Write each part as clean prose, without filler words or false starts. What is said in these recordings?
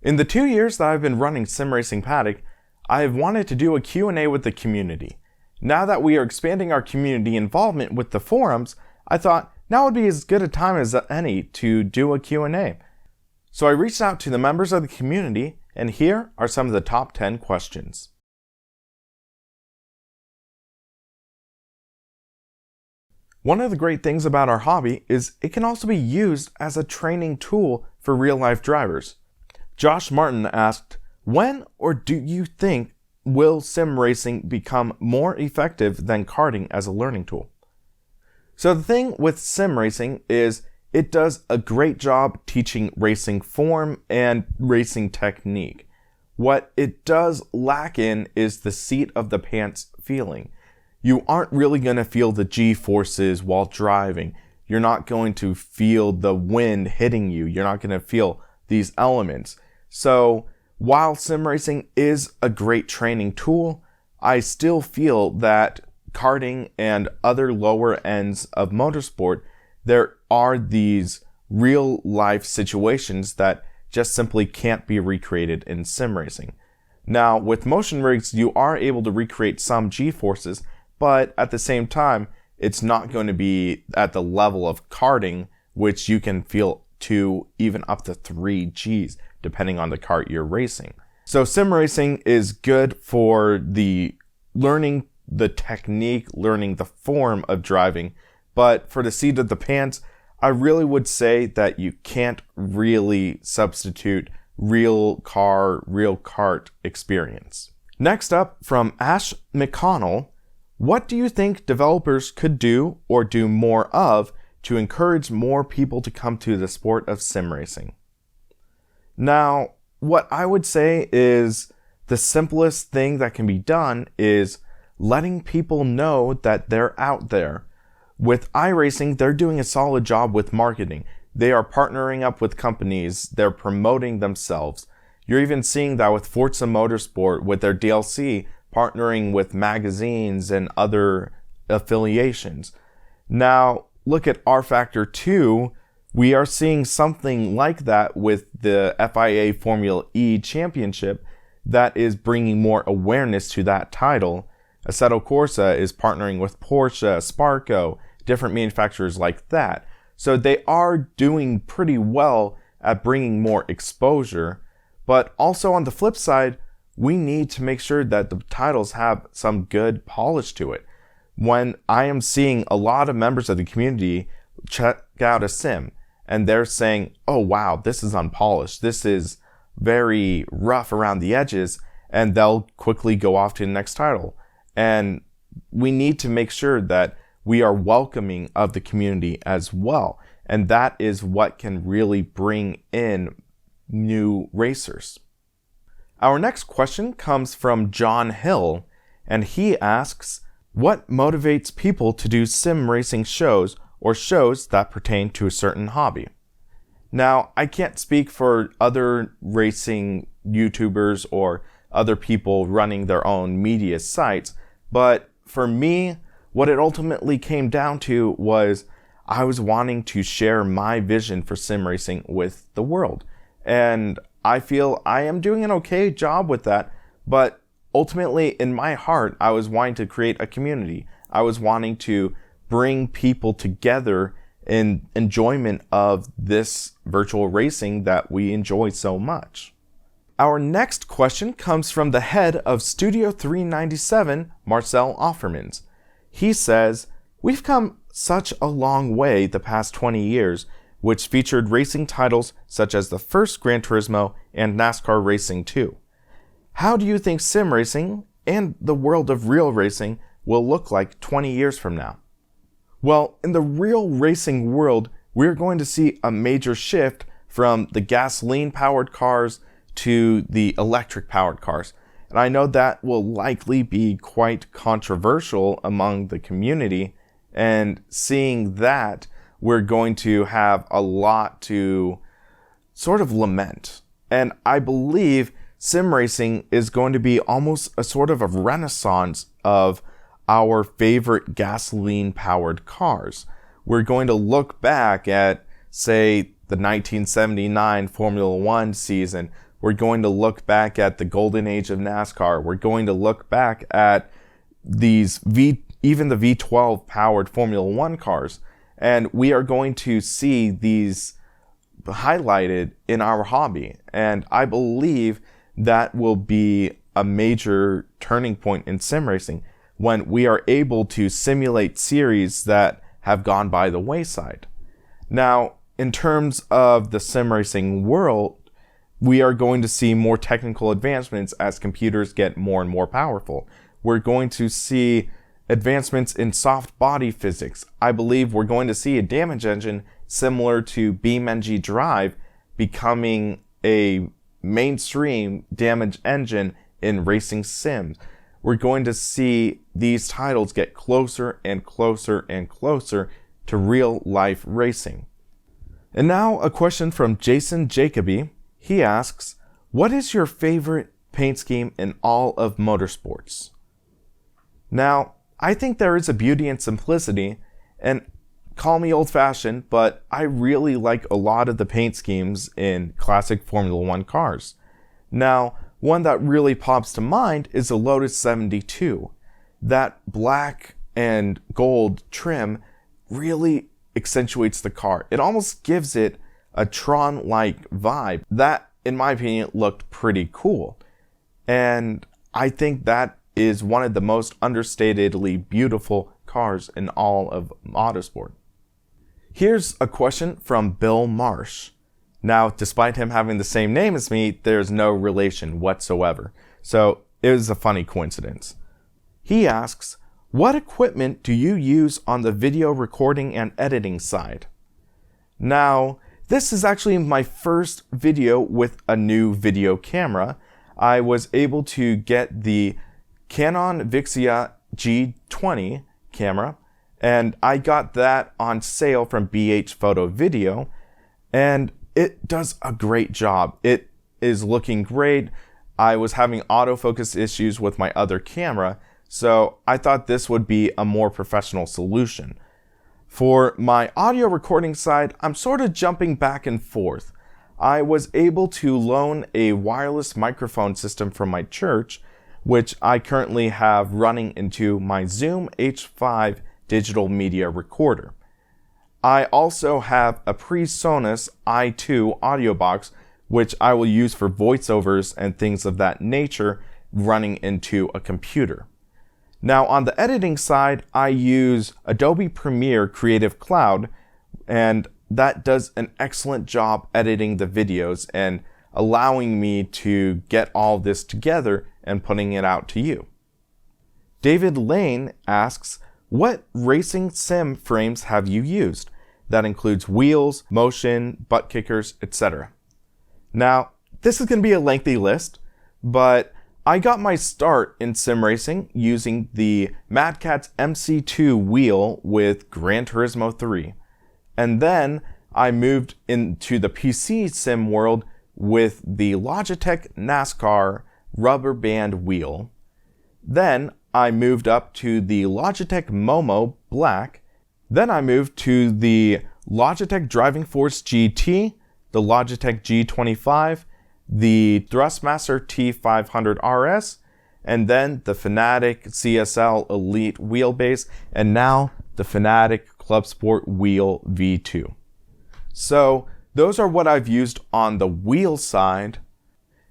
In the 2 years that I've been running Sim Racing Paddock, I have wanted to do a Q&A with the community. Now that we are expanding our community involvement with the forums, I thought now would be as good a time as any to do a Q&A. So I reached out to the members of the community, and here are some of the top 10 questions. One of the great things about our hobby is it can also be used as a training tool for real-life drivers. Josh Martin asked, when or do you think will sim racing become more effective than karting as a learning tool? So the thing with sim racing is it does a great job teaching racing form and racing technique. What it does lack in is the seat of the pants feeling. You aren't really going to feel the G-forces while driving. You're not going to feel the wind hitting you. You're not going to feel these elements. So while sim racing is a great training tool, I still feel that karting and other lower ends of motorsport, there are these real life situations that just simply can't be recreated in sim racing. Now, with motion rigs, you are able to recreate some G-forces, but at the same time, it's not going to be at the level of karting, which you can feel 2, even up to 3 Gs, depending on the kart you're racing. So sim racing is good for the learning the technique, learning the form of driving, but for the seat of the pants, I really would say that you can't really substitute real car, real kart experience. Next up, from Ash McConnell, what do you think developers could do or do more of to encourage more people to come to the sport of sim racing? Now, what I would say is the simplest thing that can be done is letting people know that they're out there. With iRacing, they're doing a solid job with marketing. They are partnering up with companies. They're promoting themselves. You're even seeing that with Forza Motorsport with their DLC partnering with magazines and other affiliations. Now, look at R Factor 2. We are seeing something like that with the FIA Formula E Championship that is bringing more awareness to that title. Assetto Corsa is partnering with Porsche, Sparco, different manufacturers like that. So they are doing pretty well at bringing more exposure. But also on the flip side, we need to make sure that the titles have some good polish to it. When I am seeing a lot of members of the community check out a sim and they're saying, oh wow, this is unpolished, this is very rough around the edges, and they'll quickly go off to the next title. And we need to make sure that we are welcoming of the community as well. And that is what can really bring in new racers. Our next question comes from John Hill, and he asks, what motivates people to do sim racing shows or shows that pertain to a certain hobby? Now, I can't speak for other racing YouTubers or other people running their own media sites, but for me, what it ultimately came down to was I was wanting to share my vision for sim racing with the world. And I feel I am doing an okay job with that, but ultimately in my heart, I was wanting to create a community. I was wanting to bring people together in enjoyment of this virtual racing that we enjoy so much. Our next question comes from the head of Studio 397, Marcel Offermans. He says, we've come such a long way the past 20 years, which featured racing titles such as the first Gran Turismo and NASCAR Racing 2. How do you think sim racing and the world of real racing will look like 20 years from now? Well, in the real racing world, we're going to see a major shift from the gasoline-powered cars to the electric-powered cars. And I know that will likely be quite controversial among the community, and seeing that, we're going to have a lot to sort of lament. And I believe sim racing is going to be almost a sort of a renaissance of our favorite gasoline-powered cars. We're going to look back at, say, the 1979 Formula One season We're going to look back at the golden age of NASCAR. We're going to look back at even the V12 powered Formula One cars. And we are going to see these highlighted in our hobby. And I believe that will be a major turning point in sim racing when we are able to simulate series that have gone by the wayside. Now, in terms of the sim racing world, we are going to see more technical advancements as computers get more and more powerful. We're going to see advancements in soft body physics. I believe we're going to see a damage engine similar to BeamNG Drive becoming a mainstream damage engine in racing sims. We're going to see these titles get closer and closer and closer to real life racing. And now a question from Jason Jacoby. He asks, what is your favorite paint scheme in all of motorsports? Now, I think there is a beauty in simplicity, and call me old-fashioned, but I really like a lot of the paint schemes in classic Formula One cars. Now, one that really pops to mind is the Lotus 72. That black and gold trim really accentuates the car. It almost gives it a Tron-like vibe. That, in my opinion, looked pretty cool. And I think that is one of the most understatedly beautiful cars in all of motorsport. Here's a question from Bill Marsh. Now, despite him having the same name as me, there's no relation whatsoever. So it was a funny coincidence. He asks, what equipment do you use on the video recording and editing side? Now, this is actually my first video with a new video camera. I was able to get the Canon Vixia G20 camera, and I got that on sale from BH Photo Video, and it does a great job. It is looking great. I was having autofocus issues with my other camera, so I thought this would be a more professional solution. For my audio recording side, I'm sort of jumping back and forth. I was able to loan a wireless microphone system from my church, which I currently have running into my Zoom H5 digital media recorder. I also have a PreSonus i2 audio box, which I will use for voiceovers and things of that nature running into a computer. Now, on the editing side, I use Adobe Premiere Creative Cloud, and that does an excellent job editing the videos and allowing me to get all this together and putting it out to you. David Lane asks, what racing sim frames have you used? That includes wheels, motion, butt kickers, etc. Now, this is going to be a lengthy list, but I got my start in sim racing using the Mad Catz MC2 wheel with Gran Turismo 3. And then I moved into the PC sim world with the Logitech NASCAR rubber band wheel. Then I moved up to the Logitech Momo Black. Then I moved to the Logitech Driving Force GT, the Logitech G25, the Thrustmaster T500 RS, and then the Fanatec CSL Elite wheelbase, and now the Fanatec Club Sport Wheel V2. So those are what I've used on the wheel side.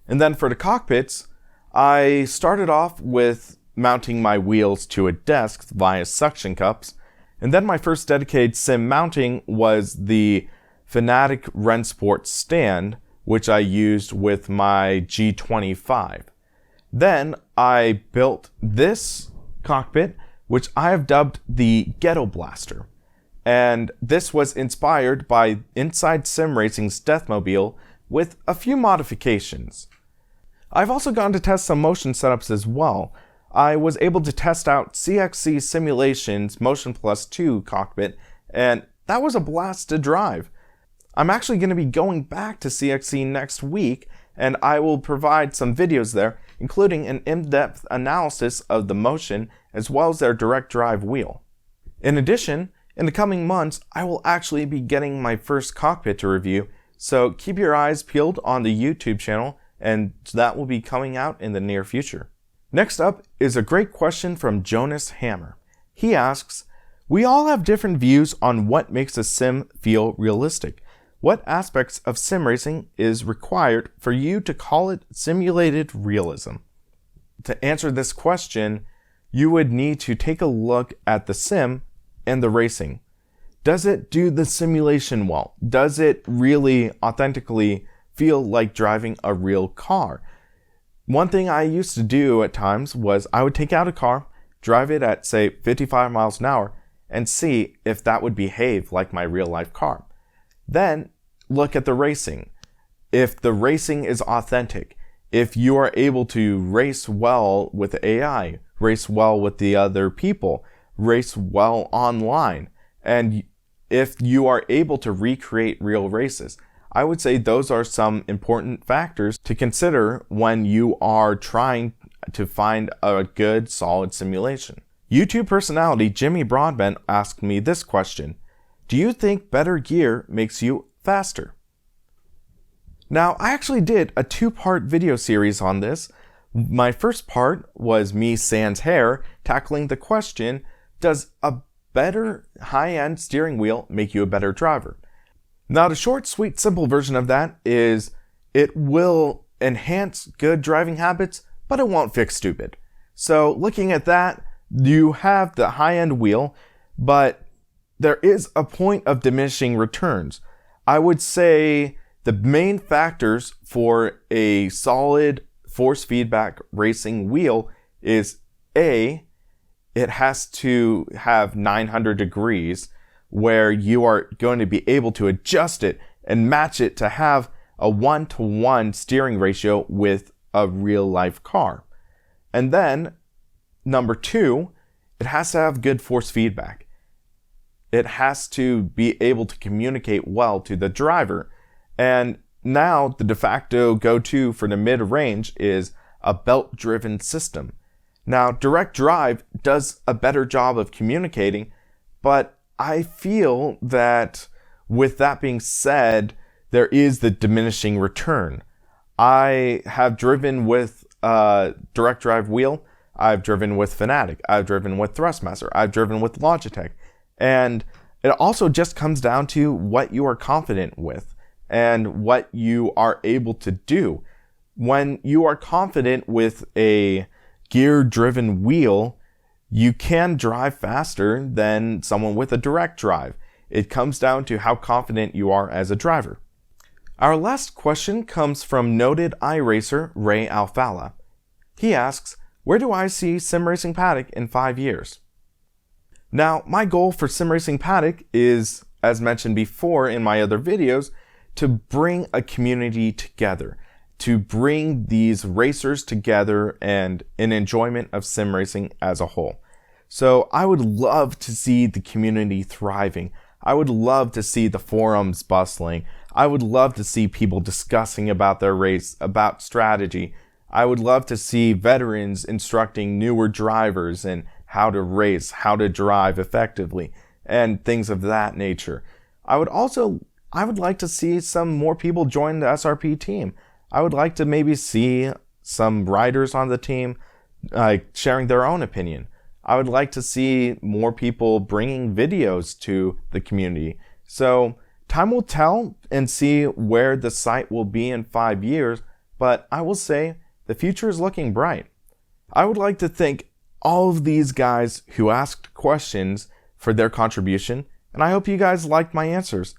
And then for the cockpits, I started off with mounting my wheels to a desk via suction cups. And then my first dedicated sim mounting was the Fanatec Rennsport stand, which I used with my G25. Then I built this cockpit, which I have dubbed the Ghetto Blaster. And this was inspired by Inside Sim Racing's Deathmobile with a few modifications. I've also gone to test some motion setups as well. I was able to test out CXC Simulation's Motion Plus 2 cockpit, and that was a blast to drive. I'm actually going to be going back to CXC next week, and I will provide some videos there, including an in-depth analysis of the motion as well as their direct drive wheel. In addition, in the coming months, I will actually be getting my first cockpit to review, so keep your eyes peeled on the YouTube channel and that will be coming out in the near future. Next up is a great question from Jonas Hammer. He asks, we all have different views on what makes a sim feel realistic. What aspects of sim racing is required for you to call it simulated realism? To answer this question, you would need to take a look at the sim and the racing. Does it do the simulation well? Does it really authentically feel like driving a real car? One thing I used to do at times was I would take out a car, drive it at, say, 55 miles an hour, and see if that would behave like my real life car. Then look at the racing. If the racing is authentic, if you are able to race well with AI, race well with the other people, race well online, and if you are able to recreate real races, I would say those are some important factors to consider when you are trying to find a good, solid simulation. YouTube personality Jimmy Broadbent asked me this question: do you think better gear makes you faster? Now, I actually did a 2-part video series on this. My first part was me sans hair tackling the question, does a better high-end steering wheel make you a better driver? Now, the short, sweet, simple version of that is it will enhance good driving habits, but it won't fix stupid. So looking at that, you have the high-end wheel, but there is a point of diminishing returns. I would say the main factors for a solid force feedback racing wheel is A, it has to have 900 degrees where you are going to be able to adjust it and match it to have a 1-to-1 steering ratio with a real life car. And then number 2, it has to have good force feedback. It has to be able to communicate well to the driver. And now the de facto go-to for the mid-range is a belt-driven system. Now, direct drive does a better job of communicating, but I feel that with that being said, there is the diminishing return. I have driven with a direct drive wheel. I've driven with Fanatic. I've driven with Thrustmaster. I've driven with Logitech. And it also just comes down to what you are confident with and what you are able to do. When you are confident with a gear-driven wheel, you can drive faster than someone with a direct drive. It comes down to how confident you are as a driver. Our last question comes from noted iRacer Ray Alfala. He asks, where do I see Sim Racing Paddock in 5 years? Now, my goal for Sim Racing Paddock is, as mentioned before in my other videos, to bring a community together, to bring these racers together and an enjoyment of sim racing as a whole. So I would love to see the community thriving. I would love to see the forums bustling. I would love to see people discussing about their race, about strategy. I would love to see veterans instructing newer drivers in how to race, how to drive effectively, and things of that nature. I would like to see some more people join the SRP team. I would like to maybe see some riders on the team sharing their own opinion. I would like to see more people bringing videos to the community. So time will tell and see where the site will be in 5 years, but I will say the future is looking bright. I would like to thank all of these guys who asked questions for their contribution, and I hope you guys liked my answers.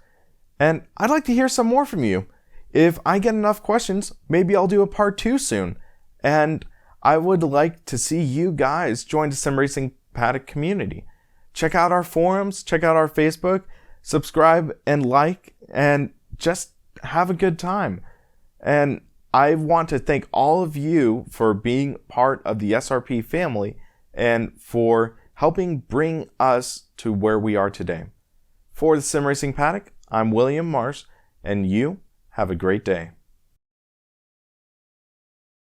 And I'd like to hear some more from you. If I get enough questions, maybe I'll do a part 2 soon. And I would like to see you guys join the Sim Racing Paddock community. Check out our forums, check out our Facebook, subscribe and like, and just have a good time. And I want to thank all of you for being part of the SRP family and for helping bring us to where we are today. For the Sim Racing Paddock, I'm William Marsh, and you have a great day.